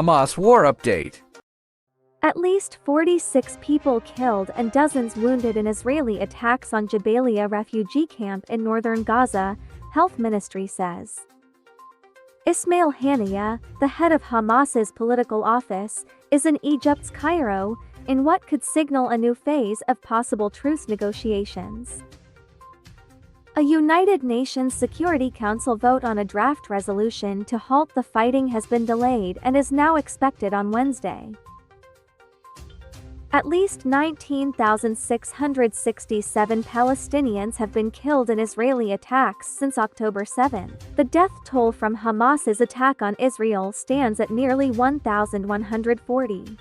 Hamas war update. At least 46 people killed and dozens wounded in Israeli attacks on Jabalia refugee camp in northern Gaza, Health Ministry says. Ismail Haniyeh, the head of Hamas's political office, is in Egypt's Cairo, in what could signal a new phase of possible truce negotiations. A United Nations Security Council vote on a draft resolution to halt the fighting has been delayed and is now expected on Wednesday. At least 19,667 Palestinians have been killed in Israeli attacks since October 7. The death toll from Hamas's attack on Israel stands at nearly 1,140.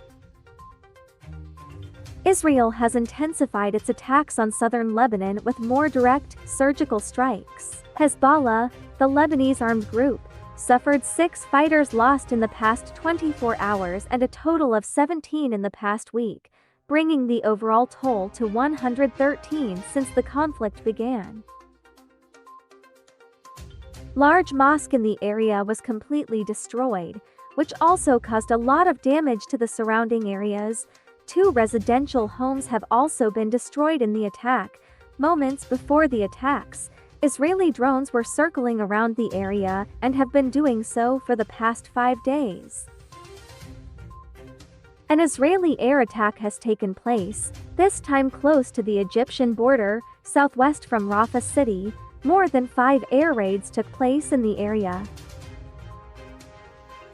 Israel has intensified its attacks on southern Lebanon with more direct, surgical strikes. Hezbollah, the Lebanese armed group, suffered 6 fighters lost in the past 24 hours and a total of 17 in the past week, bringing the overall toll to 113 since the conflict began. Large mosque in the area was completely destroyed, which also caused a lot of damage to the surrounding areas. 2 residential homes have also been destroyed in the attack. Moments before the attacks, Israeli drones were circling around the area and have been doing so for the past 5 days. An Israeli air attack has taken place, this time close to the Egyptian border, southwest from Rafah city. More than 5 air raids took place in the area.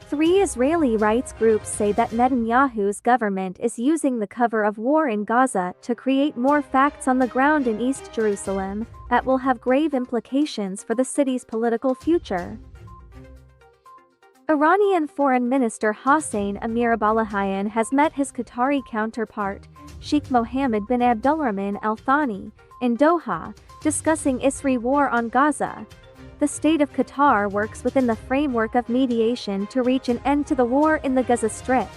3 Israeli rights groups say that Netanyahu's government is using the cover of war in Gaza to create more facts on the ground in East Jerusalem that will have grave implications for the city's political future. Iranian Foreign Minister Hossein Amir-Abdollahian has met his Qatari counterpart, Sheikh Mohammed bin Abdulrahman Al Thani, in Doha, discussing Israeli war on Gaza. The state of Qatar works within the framework of mediation to reach an end to the war in the Gaza Strip,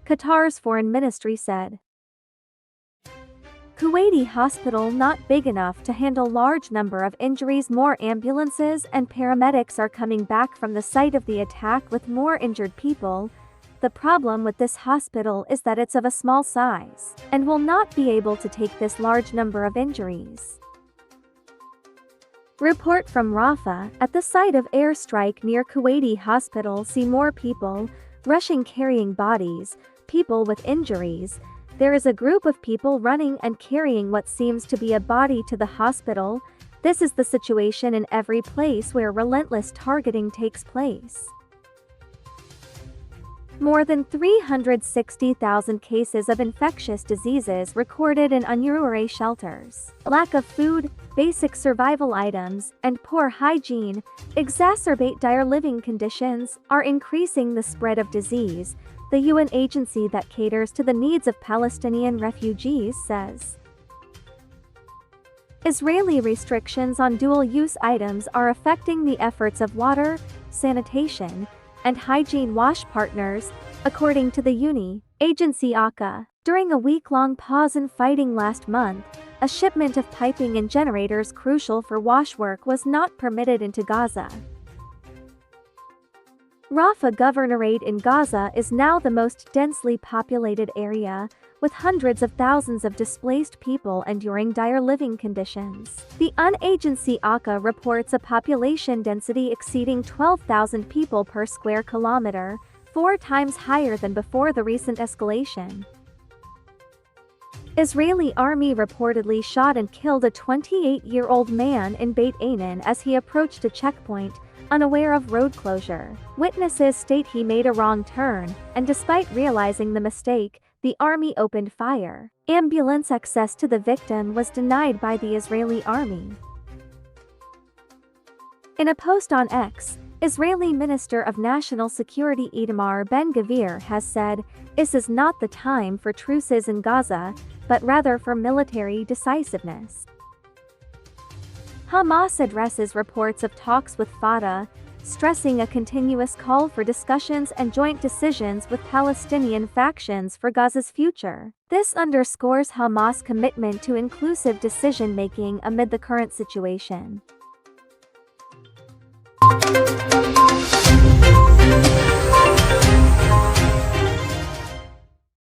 Qatar's foreign ministry said. Kuwaiti hospital not big enough to handle large number of injuries. More ambulances and paramedics are coming back from the site of the attack with more injured people. The problem with this hospital is that it's of a small size and will not be able to take this large number of injuries. Report from Rafah, at the site of airstrike near Kuwaiti hospital, see more people rushing carrying bodies, people with injuries. There is a group of people running and carrying what seems to be a body to the hospital. This is the situation in every place where relentless targeting takes place. More than 360,000 cases of infectious diseases recorded in UNRWA shelters. Lack of food, basic survival items, and poor hygiene exacerbate dire living conditions, are increasing the spread of disease, the UN agency that caters to the needs of Palestinian refugees says. Israeli restrictions on dual-use items are affecting the efforts of water, sanitation, and hygiene wash partners, according to the UNI agency ACA. During a week-long pause in fighting last month, a shipment of piping and generators crucial for wash work was not permitted into Gaza. Rafah Governorate in Gaza is now the most densely populated area, with hundreds of thousands of displaced people enduring dire living conditions. The UN agency ACA reports a population density exceeding 12,000 people per square kilometer, 4 times higher than before the recent escalation. Israeli army reportedly shot and killed a 28-year-old man in Beit Anan as he approached a checkpoint, unaware of road closure. Witnesses state he made a wrong turn, and despite realizing the mistake, the army opened fire. Ambulance access to the victim was denied by the Israeli army. In a post on X, Israeli Minister of National Security Itamar Ben-Gvir has said, "This is not the time for truces in Gaza, but rather for military decisiveness." Hamas addresses reports of talks with Fatah, stressing a continuous call for discussions and joint decisions with Palestinian factions for Gaza's future. This underscores Hamas' commitment to inclusive decision-making amid the current situation.